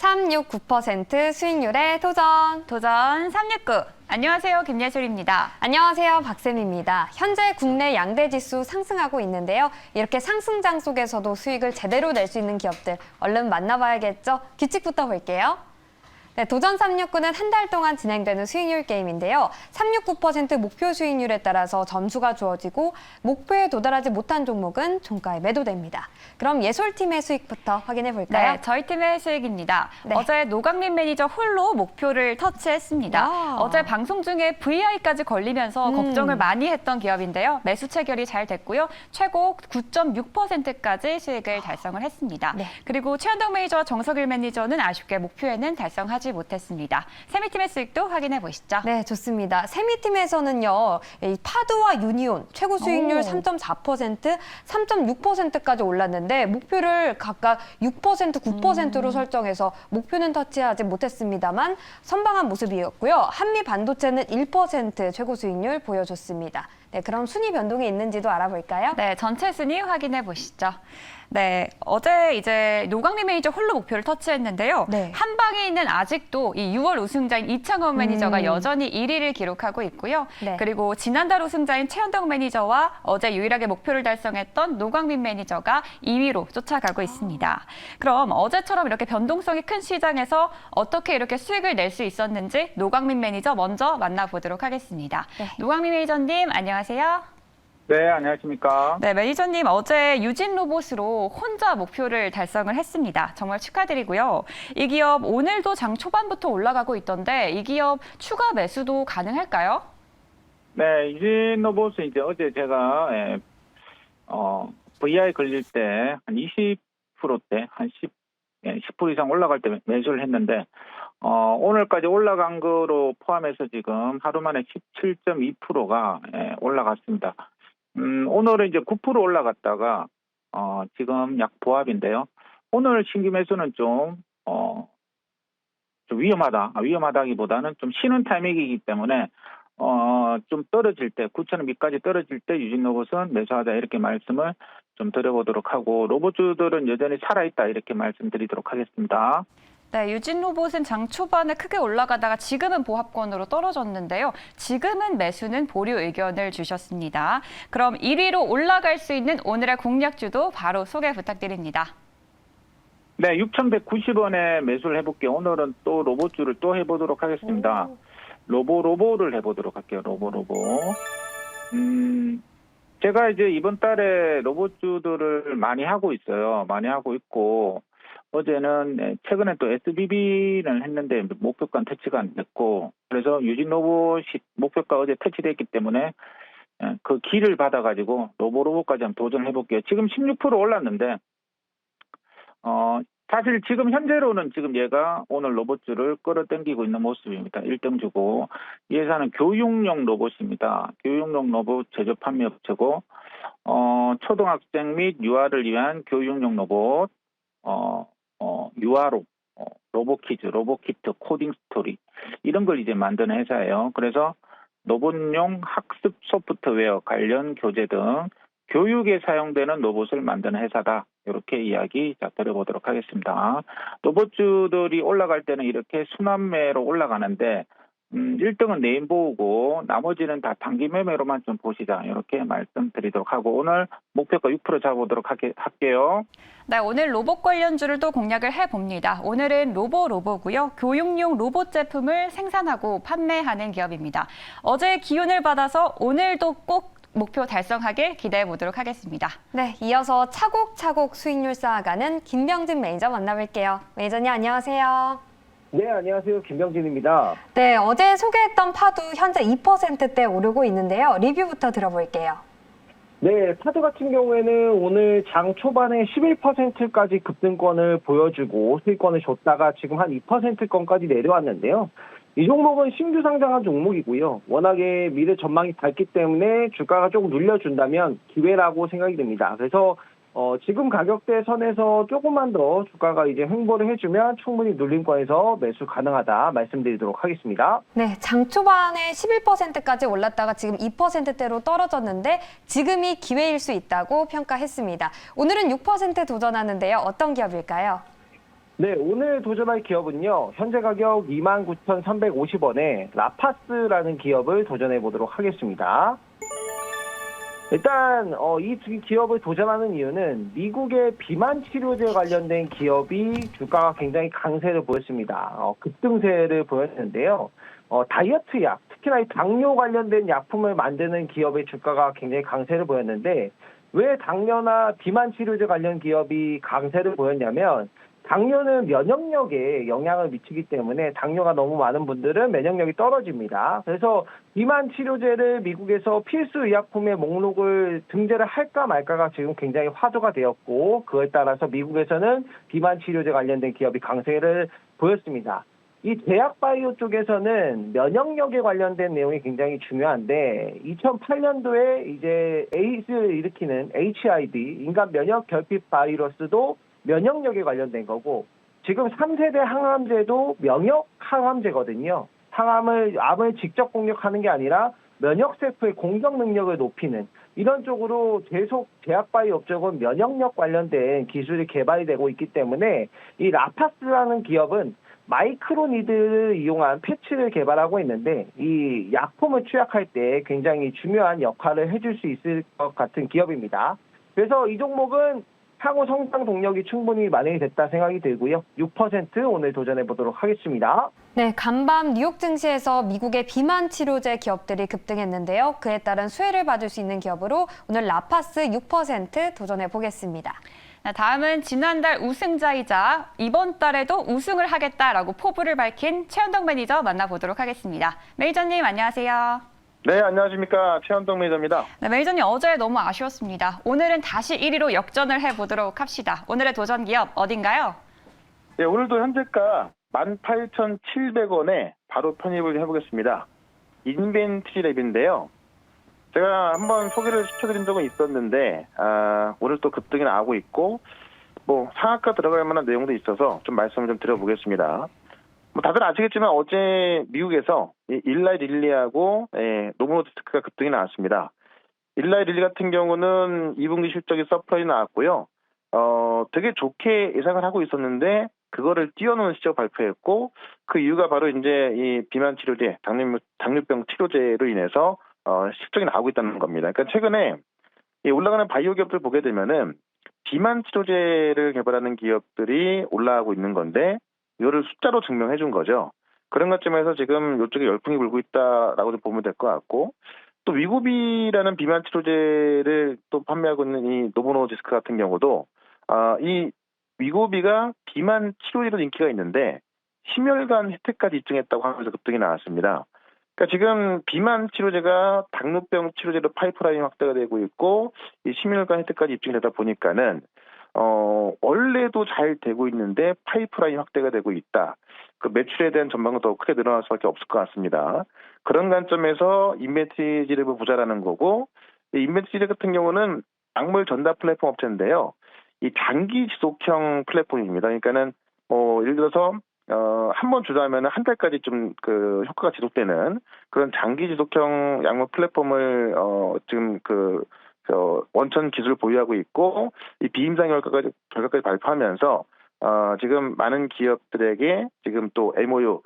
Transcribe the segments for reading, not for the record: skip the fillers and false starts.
369% 수익률에 도전! 도전 369. 안녕하세요. 김예술입니다. 안녕하세요. 박쌤입니다. 현재 국내 양대지수 상승하고 있는데요. 이렇게 상승장 속에서도 수익을 제대로 낼 수 있는 기업들 얼른 만나봐야겠죠? 규칙부터 볼게요. 네, 도전 369는 한 달 동안 진행되는 수익률 게임인데요. 369% 목표 수익률에 따라서 점수가 주어지고 목표에 도달하지 못한 종목은 종가에 매도됩니다. 그럼 예솔팀의 수익부터 확인해 볼까요? 네, 저희 팀의 수익입니다. 네. 어제 노강민 매니저 홀로 목표를 터치했습니다. 야. 어제 방송 중에 VI까지 걸리면서 걱정을 많이 했던 기업인데요. 매수 체결이 잘 됐고요. 최고 9.6%까지 수익을 달성을 했습니다. 네. 그리고 최현동 매니저와 정석일 매니저는 아쉽게 목표에는 달성하지 못했습니다. 세미팀의 수익도 확인해 보시죠. 네, 좋습니다. 세미팀에서는요, 이 파두와 유니온 최고 수익률 오. 3.4%, 3.6%까지 올랐는데 목표를 각각 6%, 9%로 설정해서 목표는 터치하지 못했습니다만 선방한 모습이었고요. 한미 반도체는 1% 최고 수익률 보여줬습니다. 네, 그럼 순위 변동이 있는지도 알아볼까요? 네, 전체 순위 확인해 보시죠. 네, 어제 이제 노강민 매니저 홀로 목표를 터치했는데요. 네. 한방에 있는 아직도 이 6월 우승자인 이창원 매니저가 여전히 1위를 기록하고 있고요. 네. 그리고 지난달 우승자인 최현동 매니저와 어제 유일하게 목표를 달성했던 노강민 매니저가 2위로 쫓아가고 있습니다. 그럼 어제처럼 이렇게 변동성이 큰 시장에서 어떻게 이렇게 수익을 낼 수 있었는지 노강민 매니저 먼저 만나보도록 하겠습니다. 네. 노강민 매니저님, 안녕하세요. 네, 안녕하십니까. 네, 매니저님 어제 유진 로봇으로 혼자 목표를 달성을 했습니다. 정말 축하드리고요. 이 기업 오늘도 장 초반부터 올라가고 있던데 이 기업 추가 매수도 가능할까요? 네, 유진 로봇은 이제 어제 제가 VI 걸릴 때 한 20%대, 한 10% 이상 올라갈 때 매수를 했는데 오늘까지 올라간 거로 포함해서 지금 하루 만에 17.2%가 올라갔습니다. 오늘은 이제 9% 올라갔다가 지금 약 보합인데요. 오늘 신규 매수는 좀 위험하다기보다는 좀 쉬는 타이밍이기 때문에 좀 떨어질 때 9,000원 밑까지 떨어질 때 유진로봇은 매수하자 이렇게 말씀을 좀 드려보도록 하고 로봇주들은 여전히 살아있다 이렇게 말씀드리도록 하겠습니다. 네, 유진 로봇은 장 초반에 크게 올라가다가 지금은 보합권으로 떨어졌는데요. 지금은 매수는 보류 의견을 주셨습니다. 그럼 1위로 올라갈 수 있는 오늘의 공략주도 바로 소개 부탁드립니다. 네, 6,190원에 매수를 해볼게요. 오늘은 또 로봇주를 또 해보도록 하겠습니다. 로보를 해보도록 할게요. 로보. 제가 이제 이번 달에 로봇주들을 많이 하고 있어요. 많이 하고 있고 어제는 최근에 또 SBB를 했는데 목표가 터치가 안 됐고 그래서 유진 로봇이 목표가 어제 터치됐기 때문에 그 기를 받아가지고 로봇까지 한번 도전해볼게요. 지금 16% 올랐는데 사실 지금 현재로는 지금 얘가 오늘 로봇주를 끌어당기고 있는 모습입니다. 1등주고 이 회사는 교육용 로봇입니다. 교육용 로봇 제조 판매 업체고 초등학생 및 유아를 위한 교육용 로봇 유아로 로봇키즈, 로봇키트, 코딩 스토리 이런 걸 이제 만드는 회사예요. 그래서 로봇용 학습 소프트웨어 관련 교재 등 교육에 사용되는 로봇을 만드는 회사다. 이렇게 이야기 드려보도록 하겠습니다. 로봇주들이 올라갈 때는 이렇게 순환매로 올라가는데 1등은 네임보우고 나머지는 다 단기 매매로만 좀 보시자. 이렇게 말씀드리도록 하고 오늘 목표가 6% 잡아보도록 할게요. 네, 오늘 로봇 관련주를 또 공략을 해봅니다. 오늘은 로보고요. 교육용 로봇 제품을 생산하고 판매하는 기업입니다. 어제 기운을 받아서 오늘도 꼭 목표 달성하길 기대해 보도록 하겠습니다. 네, 이어서 차곡차곡 수익률 쌓아가는 김병진 매니저 만나볼게요. 매니저님 안녕하세요. 네, 안녕하세요. 김병진입니다. 네, 어제 소개했던 파도 현재 2%대 오르고 있는데요. 리뷰부터 들어볼게요. 네, 파드 같은 경우에는 오늘 장 초반에 11%까지 급등권을 보여주고 수익권을 줬다가 지금 한 2%권까지 내려왔는데요. 이 종목은 신규 상장한 종목이고요. 워낙에 미래 전망이 밝기 때문에 주가가 조금 눌려준다면 기회라고 생각이 됩니다. 그래서 지금 가격대 선에서 조금만 더 주가가 이제 횡보를 해주면 충분히 눌림권에서 매수 가능하다 말씀드리도록 하겠습니다. 네, 장 초반에 11%까지 올랐다가 지금 2%대로 떨어졌는데 지금이 기회일 수 있다고 평가했습니다. 오늘은 6% 도전하는데요. 어떤 기업일까요? 네, 오늘 도전할 기업은요. 현재 가격 29,350원에 라파스라는 기업을 도전해 보도록 하겠습니다. 일단 이 두 기업을 도전하는 이유는 미국의 비만 치료제 관련된 기업이 주가가 굉장히 강세를 보였습니다. 급등세를 보였는데요. 다이어트 약, 특히나 이 당뇨 관련된 약품을 만드는 기업의 주가가 굉장히 강세를 보였는데 왜 당뇨나 비만 치료제 관련 기업이 강세를 보였냐면 당뇨는 면역력에 영향을 미치기 때문에 당뇨가 너무 많은 분들은 면역력이 떨어집니다. 그래서 비만 치료제를 미국에서 필수 의약품의 목록을 등재를 할까 말까가 지금 굉장히 화두가 되었고 그에 따라서 미국에서는 비만 치료제 관련된 기업이 강세를 보였습니다. 이 제약바이오 쪽에서는 면역력에 관련된 내용이 굉장히 중요한데 2008년도에 이제 에이즈를 일으키는 HIV, 인간 면역 결핍 바이러스도 면역력에 관련된 거고 지금 3세대 항암제도 면역 항암제거든요. 암을 직접 공격하는 게 아니라 면역세포의 공격 능력을 높이는 이런 쪽으로 계속 제약바이오 업적은 면역력 관련된 기술이 개발이 되고 있기 때문에 이 라파스라는 기업은 마이크로니드를 이용한 패치를 개발하고 있는데 이 약품을 투약할 때 굉장히 중요한 역할을 해줄 수 있을 것 같은 기업입니다. 그래서 이 종목은 향후 성장 동력이 충분히 마련이 됐다 생각이 들고요. 6% 오늘 도전해 보도록 하겠습니다. 네, 간밤 뉴욕 증시에서 미국의 비만 치료제 기업들이 급등했는데요. 그에 따른 수혜를 받을 수 있는 기업으로 오늘 라파스 6% 도전해 보겠습니다. 다음은 지난달 우승자이자 이번 달에도 우승을 하겠다라고 포부를 밝힌 최현동 매니저 만나보도록 하겠습니다. 매니저님 안녕하세요. 네, 안녕하십니까. 최현동 매니저입니다. 네, 매니저님 어제 너무 아쉬웠습니다. 오늘은 다시 1위로 역전을 해보도록 합시다. 오늘의 도전 기업 어딘가요? 네, 오늘도 현재가 18,700원에 바로 편입을 해보겠습니다. 인벤트리랩인데요. 제가 한번 소개를 시켜드린 적은 있었는데 오늘 또 급등이 나오고 있고 뭐 상한가 들어갈 만한 내용도 있어서 좀 말씀을 좀 드려보겠습니다. 뭐 다들 아시겠지만 어제 미국에서 일라이 릴리하고 노보노디스크가 급등이 나왔습니다. 일라이 릴리 같은 경우는 2분기 실적이 서프라이즈 나왔고요. 되게 좋게 예상을 하고 있었는데 그거를 뛰어넘는 실적 발표했고 그 이유가 바로 이제 이 비만 치료제, 당뇨병 치료제로 인해서 실적이 나오고 있다는 겁니다. 그러니까 최근에 이 올라가는 바이오 기업들 보게 되면은 비만 치료제를 개발하는 기업들이 올라가고 있는 건데 이거를 숫자로 증명해 준 거죠. 그런 관점에서 지금 이쪽에 열풍이 불고 있다라고 좀 보면 될 것 같고 또 위고비라는 비만 치료제를 또 판매하고 있는 이 노보노디스크 같은 경우도 이 위고비가 비만 치료제로 인기가 있는데 심혈관 혜택까지 입증했다고 하면서 급등이 나왔습니다. 그러니까 지금 비만 치료제가 당뇨병 치료제로 파이프라인 확대가 되고 있고 이 심혈관 혜택까지 입증이 되다 보니까는 원래도 잘 되고 있는데 파이프라인 확대가 되고 있다. 그 매출에 대한 전망은 더 크게 늘어날 수밖에 없을 것 같습니다. 그런 관점에서 인벤트리랩을 보자라는 거고 이 인벤트리랩 같은 경우는 약물 전달 플랫폼 업체인데요. 이 단기 지속형 플랫폼입니다. 그러니까는 예를 들어서 한 번 주도하면 한 달까지 좀 그 효과가 지속되는 그런 장기 지속형 약물 플랫폼을 지금 원천 기술을 보유하고 있고 이 비임상 결과까지 발표하면서 지금 많은 기업들에게 지금 또 MOU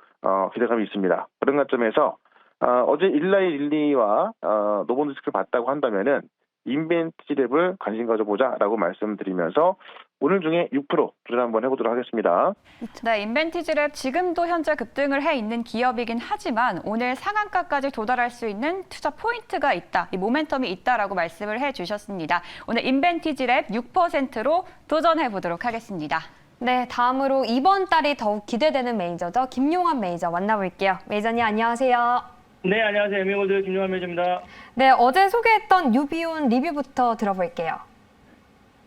기대감이 있습니다. 그런 관점에서 어제 일라이 릴리와 노보노디스크를 봤다고 한다면은 인벤트리랩을 관심 가져보자라고 말씀드리면서 오늘 중에 6% 도전 한번 해보도록 하겠습니다. 네, 인벤티지랩 지금도 현재 급등을 해 있는 기업이긴 하지만 오늘 상한가까지 도달할 수 있는 투자 포인트가 있다, 이 모멘텀이 있다라고 말씀을 해주셨습니다. 오늘 인벤티지랩 6%로 도전해 보도록 하겠습니다. 네, 다음으로 이번 달이 더욱 기대되는 매니저죠. 김용환 매니저 만나볼게요. 매니저님 안녕하세요. 네, 안녕하세요. 에미골드 김용환 매니저입니다. 네, 어제 소개했던 유비온 리뷰부터 들어볼게요.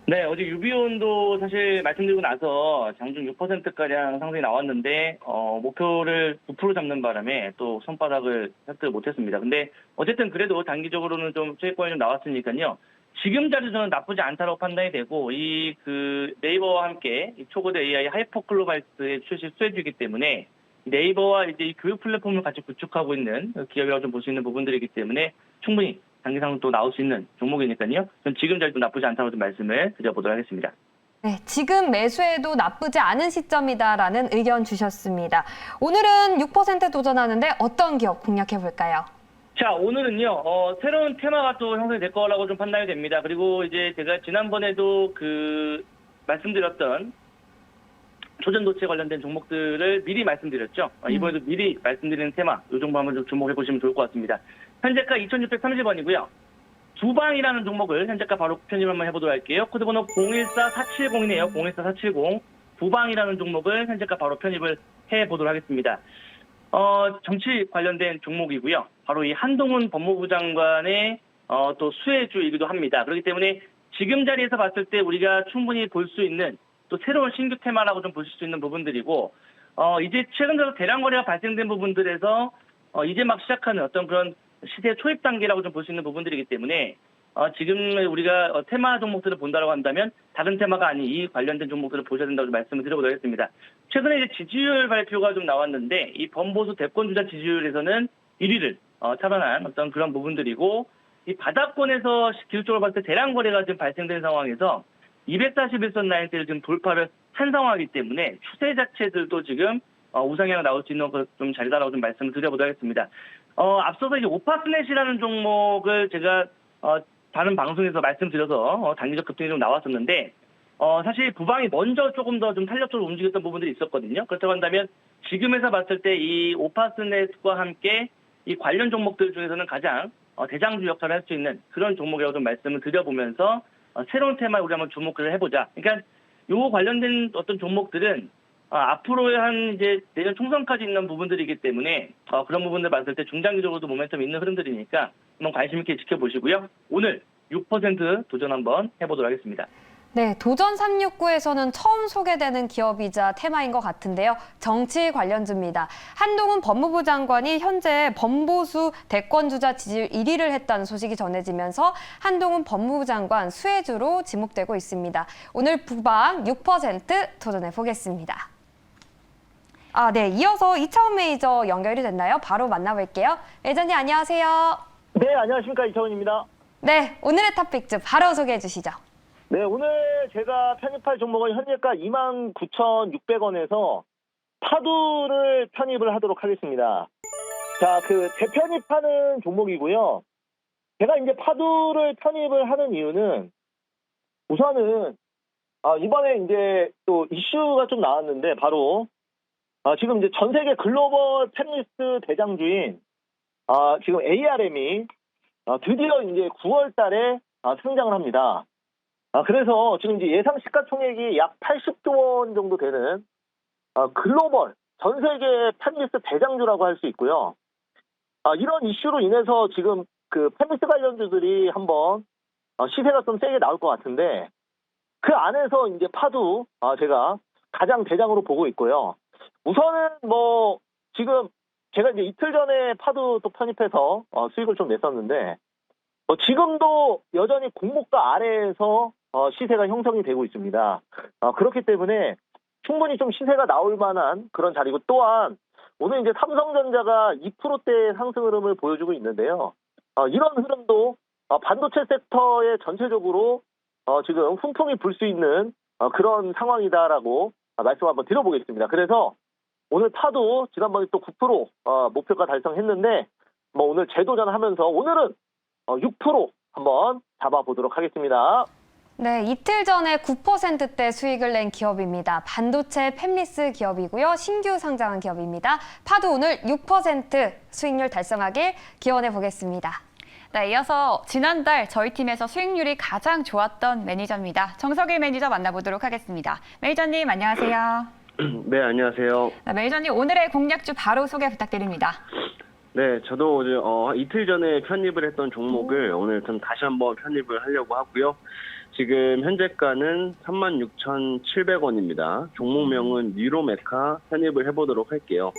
네, 어제 유비온도 사실 말씀드리고 나서 장중 6%가량 상승이 나왔는데 목표를 9% 잡는 바람에 또 손바닥을 획득 못했습니다. 근데 어쨌든 그래도 단기적으로는 좀 수익권이 좀 나왔으니까요. 지금 자리 저는 나쁘지 않다고 판단이 되고 네이버와 함께 이 초거대 AI 하이퍼클로바이스의 출시 수혜주이기 때문에 네이버와 이제 이 교육 플랫폼을 같이 구축하고 있는 기업이라고 좀 볼 수 있는 부분들이기 때문에 충분히 단기상으로 또 나올 수 있는 종목이니까요. 전 지금 자리도 나쁘지 않다고 좀 말씀을 드려보도록 하겠습니다. 네, 지금 매수해도 나쁘지 않은 시점이다라는 의견 주셨습니다. 오늘은 6% 도전하는데 어떤 기업 공략해 볼까요? 자, 오늘은요, 새로운 테마가 또 형성이 될 거라고 좀 판단이 됩니다. 그리고 이제 제가 지난번에도 말씀드렸던 조전도체 관련된 종목들을 미리 말씀드렸죠. 이번에도 미리 말씀드리는 테마, 이 종목 한번 좀 주목해 보시면 좋을 것 같습니다. 현재가 2,630원이고요. 두방이라는 종목을 현재가 바로 편입 한번 해보도록 할게요. 코드번호 014470이네요. 014470. 두방이라는 종목을 현재가 바로 편입을 해보도록 하겠습니다. 정치 관련된 종목이고요. 바로 이 한동훈 법무부 장관의 또 수혜주이기도 합니다. 그렇기 때문에 지금 자리에서 봤을 때 우리가 충분히 볼 수 있는 또 새로운 신규 테마라고 좀 보실 수 있는 부분들이고, 이제 최근 들어 대량 거래가 발생된 부분들에서 이제 막 시작하는 어떤 그런 시세 초입 단계라고 좀 볼 수 있는 부분들이기 때문에 지금 우리가 테마 종목들을 본다고 한다면 다른 테마가 아닌 이 관련된 종목들을 보셔야 된다고 말씀을 드려보도록 하겠습니다. 최근에 이제 지지율 발표가 좀 나왔는데 이 범보수 대권 주자 지지율에서는 1위를 탈환한 어떤 그런 부분들이고, 이 바닥권에서 기술적으로 봤을 때 대량 거래가 지금 발생된 상황에서 241선 라인대를 지금 돌파를 한 상황이기 때문에 추세 자체들도 지금 우상향 나올 수 있는 좀 자리다라고 좀 말씀을 드려보도록 하겠습니다. 앞서서 이제 오파스넷이라는 종목을 제가 다른 방송에서 말씀드려서 단기적 급등이 좀 나왔었는데, 사실 부방이 먼저 조금 더 좀 탄력적으로 움직였던 부분들이 있었거든요. 그렇다고 한다면 지금에서 봤을 때 이 오파스넷과 함께 이 관련 종목들 중에서는 가장 대장주 역할을 할 수 있는 그런 종목이라고 좀 말씀을 드려보면서 새로운 테마에 우리 한번 주목을 해보자. 그러니까 요 관련된 어떤 종목들은 앞으로의 한 이제 내년 총선까지 있는 부분들이기 때문에 그런 부분들 봤을 때 중장기적으로도 모멘텀이 있는 흐름들이니까 한번 관심 있게 지켜보시고요. 오늘 6% 도전 한번 해보도록 하겠습니다. 네, 도전 369에서는 처음 소개되는 기업이자 테마인 것 같은데요. 정치 관련주입니다. 한동훈 법무부 장관이 현재 범보수 대권주자 지지율 1위를 했다는 소식이 전해지면서 한동훈 법무부 장관 수혜주로 지목되고 있습니다. 오늘 부방 6% 도전해 보겠습니다. 네, 이어서 이차원 매니저 연결이 됐나요? 바로 만나볼게요. 매니저님 안녕하세요. 네, 안녕하십니까. 이차원입니다. 네, 오늘의 탑픽주 바로 소개해 주시죠. 네, 오늘 제가 편입할 종목은 현재가 29,600원에서 파두를 편입을 하도록 하겠습니다. 자, 재편입하는 종목이고요. 제가 이제 파두를 편입을 하는 이유는 우선은 이번에 이제 또 이슈가 좀 나왔는데 바로 지금 이제 전 세계 글로벌 펜리스트 대장주인 지금 ARM이 드디어 이제 9월 달에 상장을 합니다. 그래서 지금 이제 예상 시가총액이 약 80조 원 정도 되는 글로벌 전 세계 펜리스트 대장주라고 할 수 있고요. 이런 이슈로 인해서 지금 펜리스트 관련주들이 한번 시세가 좀 세게 나올 것 같은데, 그 안에서 이제 파두 제가 가장 대장으로 보고 있고요. 우선은 지금 제가 이제 이틀 전에 파두 또 편입해서 수익을 좀 냈었는데, 지금도 여전히 공모가 아래에서 시세가 형성이 되고 있습니다. 그렇기 때문에 충분히 좀 시세가 나올 만한 그런 자리고, 또한 오늘 이제 삼성전자가 2%대 상승 흐름을 보여주고 있는데요. 이런 흐름도 반도체 섹터에 전체적으로 지금 훈풍이 불 수 있는 그런 상황이다라고 말씀 한번 드려보겠습니다. 그래서 오늘 파도 지난번에 또 9% 목표가 달성했는데 오늘 재도전하면서 오늘은 6% 한번 잡아보도록 하겠습니다. 네, 이틀 전에 9%대 수익을 낸 기업입니다. 반도체 팹리스 기업이고요. 신규 상장한 기업입니다. 파도 오늘 6% 수익률 달성하길 기원해 보겠습니다. 네, 이어서 지난달 저희 팀에서 수익률이 가장 좋았던 매니저입니다. 정석일 매니저 만나보도록 하겠습니다. 매니저님 안녕하세요. 네, 안녕하세요. 네, 매니저님 오늘의 공략주 바로 소개 부탁드립니다. 네, 저도 이틀 전에 편입을 했던 종목을 오늘 좀 다시 한번 편입을 하려고 하고요. 지금 현재가는 36,700원입니다. 종목명은 뉴로메카 편입을 해보도록 할게요.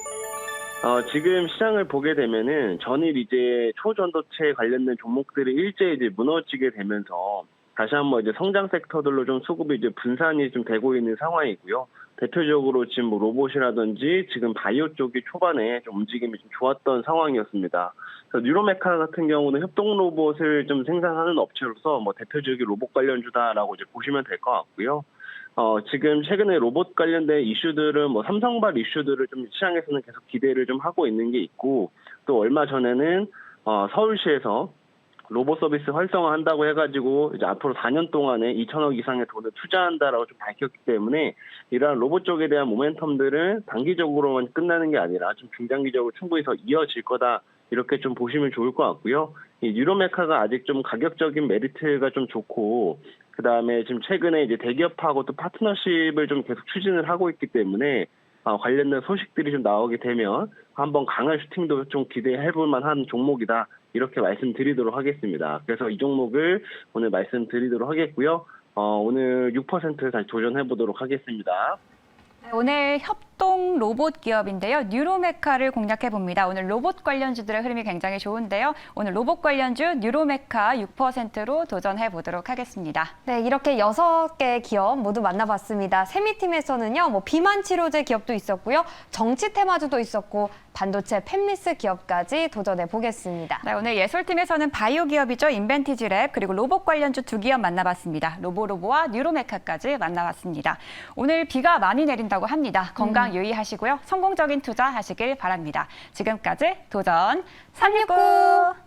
지금 시장을 보게 되면은 전일 이제 초전도체 관련된 종목들이 일제히 이제 무너지게 되면서 다시 한번 이제 성장 섹터들로 좀 수급이 이제 분산이 좀 되고 있는 상황이고요. 대표적으로 지금 로봇이라든지 지금 바이오 쪽이 초반에 좀 움직임이 좀 좋았던 상황이었습니다. 그래서 뉴로메카 같은 경우는 협동 로봇을 좀 생산하는 업체로서 대표적인 로봇 관련주다라고 이제 보시면 될 것 같고요. 지금 최근에 로봇 관련된 이슈들은 뭐 삼성발 이슈들을 좀 시장에서는 계속 기대를 좀 하고 있는 게 있고, 또 얼마 전에는 서울시에서 로봇 서비스 활성화한다고 해가지고 이제 앞으로 4년 동안에 2천억 이상의 돈을 투자한다라고 좀 밝혔기 때문에 이러한 로봇 쪽에 대한 모멘텀들은 단기적으로만 끝나는 게 아니라 좀 중장기적으로 충분히 더 이어질 거다, 이렇게 좀 보시면 좋을 것 같고요. 이 뉴로메카가 아직 좀 가격적인 메리트가 좀 좋고, 그 다음에 지금 최근에 이제 대기업하고 또 파트너십을 좀 계속 추진을 하고 있기 때문에 관련된 소식들이 좀 나오게 되면 한번 강한 슈팅도 좀 기대해 볼 만한 종목이다, 이렇게 말씀드리도록 하겠습니다. 그래서 이 종목을 오늘 말씀드리도록 하겠고요. 오늘 6% 다시 도전해 보도록 하겠습니다. 오늘 협동 로봇 기업인데요. 뉴로메카를 공략해 봅니다. 오늘 로봇 관련주들의 흐름이 굉장히 좋은데요. 오늘 로봇 관련주 뉴로메카 6%로 도전해 보도록 하겠습니다. 네, 이렇게 6개 기업 모두 만나봤습니다. 세미팀에서는요, 뭐 비만 치료제 기업도 있었고요, 정치 테마주도 있었고, 반도체 팹리스 기업까지 도전해 보겠습니다. 네, 오늘 예술팀에서는 바이오 기업이죠. 인벤티지랩, 그리고 로봇 관련주 2기업 만나봤습니다. 로보로보와 뉴로메카까지 만나봤습니다. 오늘 비가 많이 내린다고 합니다. 건강 유의하시고요. 성공적인 투자 하시길 바랍니다. 지금까지 도전 369!